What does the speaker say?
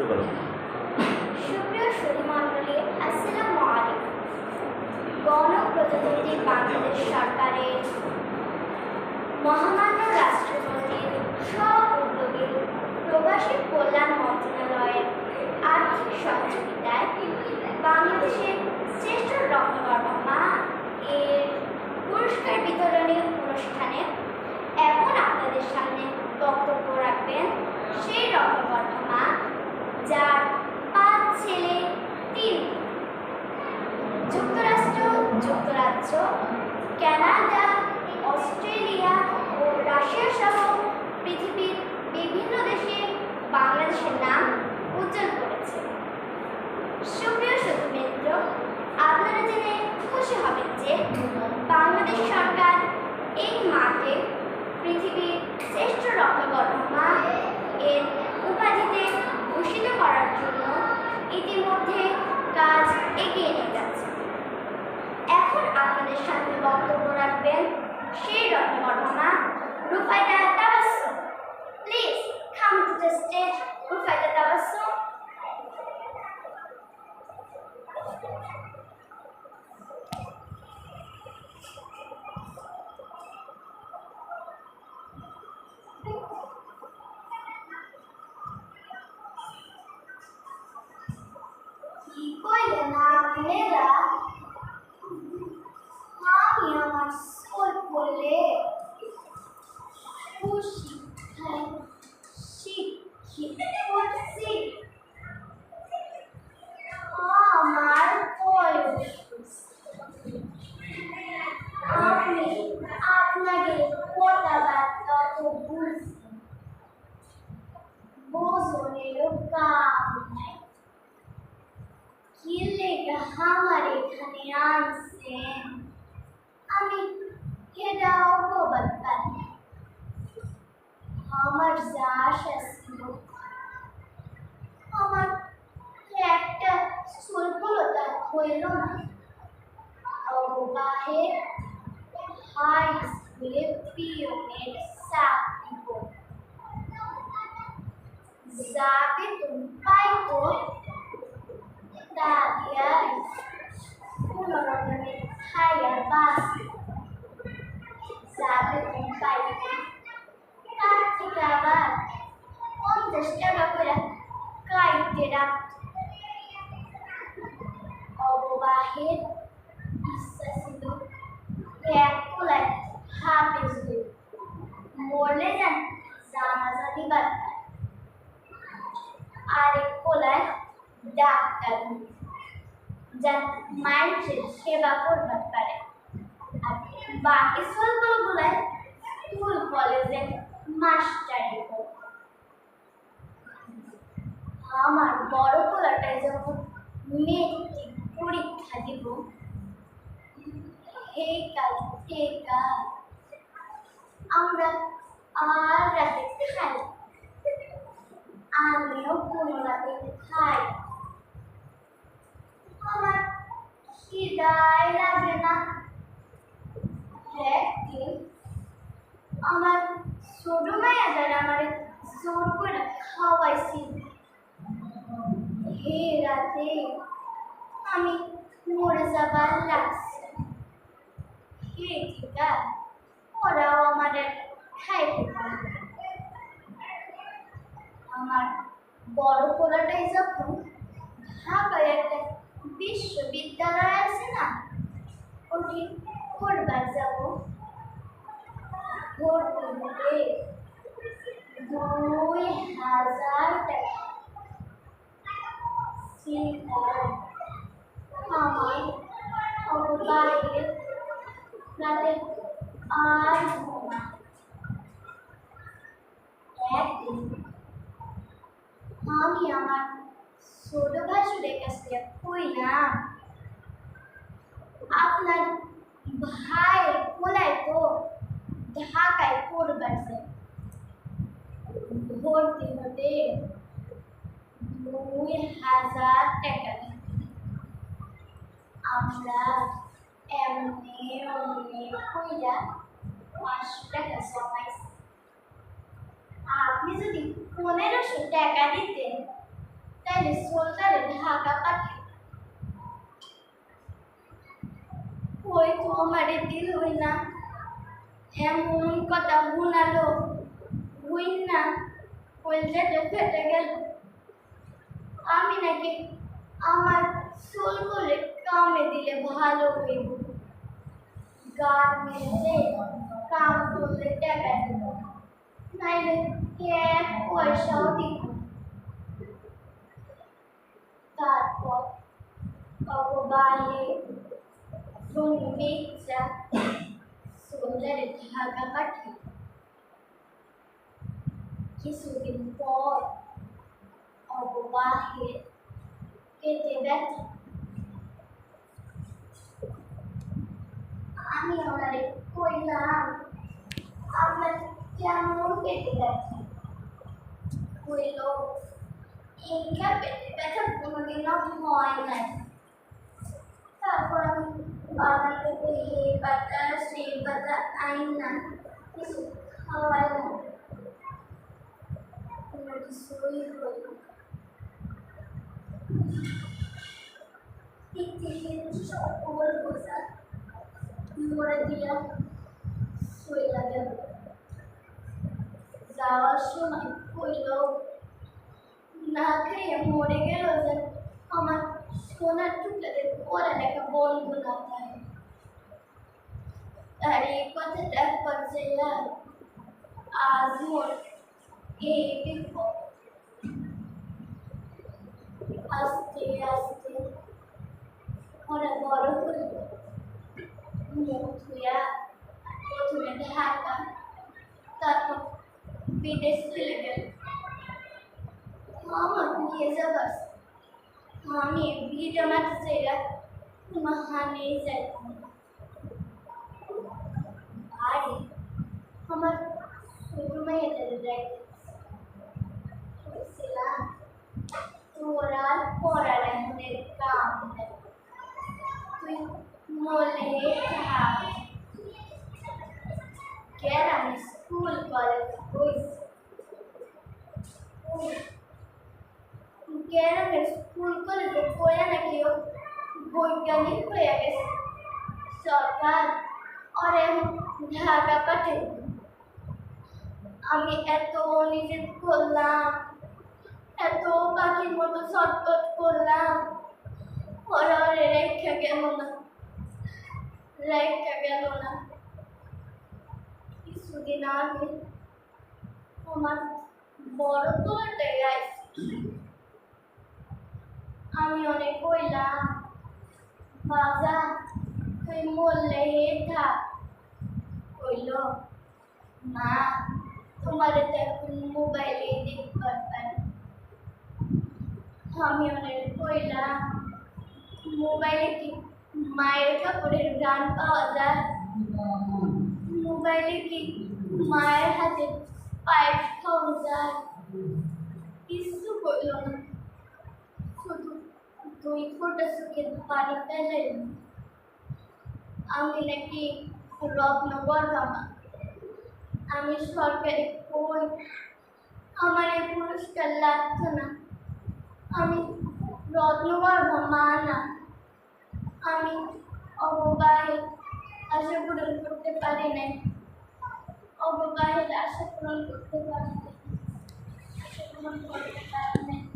পারেন। সুপ্রিয় সুধীমণ্ডলী, আসসালামু আলাইকুম। গণপ্রজাতন্ত্রী বাংলাদেশ সরকারের মহামান্য রাষ্ট্রপতির স্ব-উদ্যোগে প্রবাসী কল্যাণ মন্ত্রণালয়ের আর্থিক সহযোগিতায় বাংলাদেশের শ্রেষ্ঠ রত্নগর্ভা মা এর পুরস্কার বিতরণী অনুষ্ঠানে এখন আপনাদের সামনে বক্তব্য রাখবেন সেই রত্নগর্ভা মা যার 5 ছেলে 3 যুক্তরাজ্য, কানাডা, অস্ট্রেলিয়া ও রাশিয়া সহ পৃথিবীর বিভিন্ন দেশে বাংলাদেশের নাম উজ্জ্বল করেছে। সুপ্রিয় সুধীবৃন্দ, আপনারা জেনে খুশি হবেন যে বাংলাদেশ সরকার এই মাকে পৃথিবীর শ্রেষ্ঠ রত্নগর্ভা মা এর উপাধিতে ভূষিত করার জন্য ইতিমধ্যে কাজ এগিয়ে নিয়ে যাচ্ছে। এখন আপনাদের সামনে বক্তব্য রাখবেন সেই রত্নগর্ভা মা Rufaida Tabassum. Please come to the stage, Rufaida Tabassum. কি কইলেন আপনারা? আমি আমার স্কুল পড়লে সুশিক্ষায় শিক্ষিত করছি। আমার বয়স আমি আপনাদের কথাবার্তা তো বুঝি, বোঝনেরও কাম নাই। কি লেখা আমার এখানে আনছেন আমি এটাও বলতে পারি। আমার যা আশা ছিল, আমার একটা সফলতা হইল না। অববাহের হাই স্কুলে পিয়নের চাকরি করব, যা বেতন পাইত তা দিয়া কোনোরকমে খাইয়া বাঁচি। যা বেতন পাইত তার থেকে আবার 50 টাকা করে কাইটে রাখত। অববাহের ইচ্ছা ছিল এক কোলায় হাফেজ হইব, মরলে যান জানাজা দিবার পারে, আরেক কোলায় ডাক্তার হইব, যান মানুষের সেবা করবার পারে, আর বাকি স্বল্পগুলায় স্কুল কলেজে মাস্টারি হোক। আমার বড় পোলাটায় যখন মেট্রিক পরীক্ষা দিব, আমরা আর রাতে খাই, আমিও কোনো রাতে খাই। আমার খিদাই লাগে না। একদিন আমার ছোট মাইয়া যারা আমার জোর করে খাওয়াইছিল, হে রাতে আমি মরে যাবার লাগছে। হে ঠিকা ওরাও আমাদের খাইতে পারবে। আমার বড় পোলাটাই যখন ঢাকায় একটা বিশ্ববিদ্যালয় আছে না, ওটি করবার যাব, ভর্তি হতে 2000 টাকা। আমার অববাহের রাতে আর ঘুমা। একদিন আমি আমার ছোট ভাসুরের কাছ থেকে কইলাম, আপনার ভাইয়ের কোলায় তো ঢাকায় পড়বার যায়, ভর্তি হতে 2000 টাকা। আমরা এমনি কইরা 500 টাকা জমাইছি। আপনি যদি 1500 টাকা দিতেন তাইলে সোলটারে ঢাকা পাঠাই ওই তো আমারে দিল হই না এমন কথা বুনালো হই না কলজাটা ফেটে গেল আমি নাকি আমার চুলগুলো কামে দিলে ভালো হইব গার্মেন্টে কাম করলে টাকা দিব নাইলে এক পয়সাও দিব তারপর অববাহে জমি বেচা সোলজারে ঢাকা পাঠাই কিছুদিন পর অববাহে পেটে ব্যথা আমি ওনারে কইলাম আপনার কেমন পেটে ব্যথা কইল এইটা পেটে ব্যথা কোনোদিনও হয় নাই তারপর আমি বাবার থেকে এই পাতা সেই পাতা আইন না কিছু খাওয়াই না কোনো কিছুই হইল পৃথিবীর সকল বোঝা মরে দিয়া শৈলা গেল যাওয়ার সময় কইল না খেয়ে মরে গেল যে আমার সোনার টুকরাদের পড়ালেখা বন্ধ না হয় আর এই কথাটা পর্যায়ে আজ মোর এই বিপদ আস্তে আস্তে ওরা বড় হল মুখ ধুয়া প্রথমে ঢাকা তারপর বিদেশ চলে গেল আমার বিয়ে যাবার আমি বিয়েটা মাত্র চাইরা হানিয়ে যাইতাম আরে আমার ছোট মেয়েদের যাইতেছিলাম তোরা পড়ালেখার কাম নেই তুই মলে থাক গ্রামে স্কুল কলেজ গ্রামের স্কুল কলেজে পড়ে নাকি বৈজ্ঞানিক হয়ে গেছে সরকার ওরে ঢাকা পাঠাই আমি এত নিজে করলাম এত পাখির মতো ছটফট করলাম ওরা ওরে রেখা গেল না কিছুদিন আগে আমার বড় তোরটাই আসছে আমি অনেক কইলাম বাবা তুই মরলে থাক কইল মা তোমার তো এখন মোবাইলে দেখতে পারি আমি অনেক কইলাম মোবাইলে কি মায়ের কাপড়ের গান পাওয়া যায় মোবাইলে কি মায়ের হাতে পায়েস খাওয়া যায় কিছু কইল না শুধু দুই ফোঁটা চোখের পানি ফেলে আমি নাকি রত্নগর্ভা আমি সরকারি কই আমার এই পুরস্কার লাগতো না আমি রত্নগর্ভা মা না আমি অববাহিত আশা পূরণ করতে পারি নাই অববাহিত আশা পূরণ করতে পারি নাই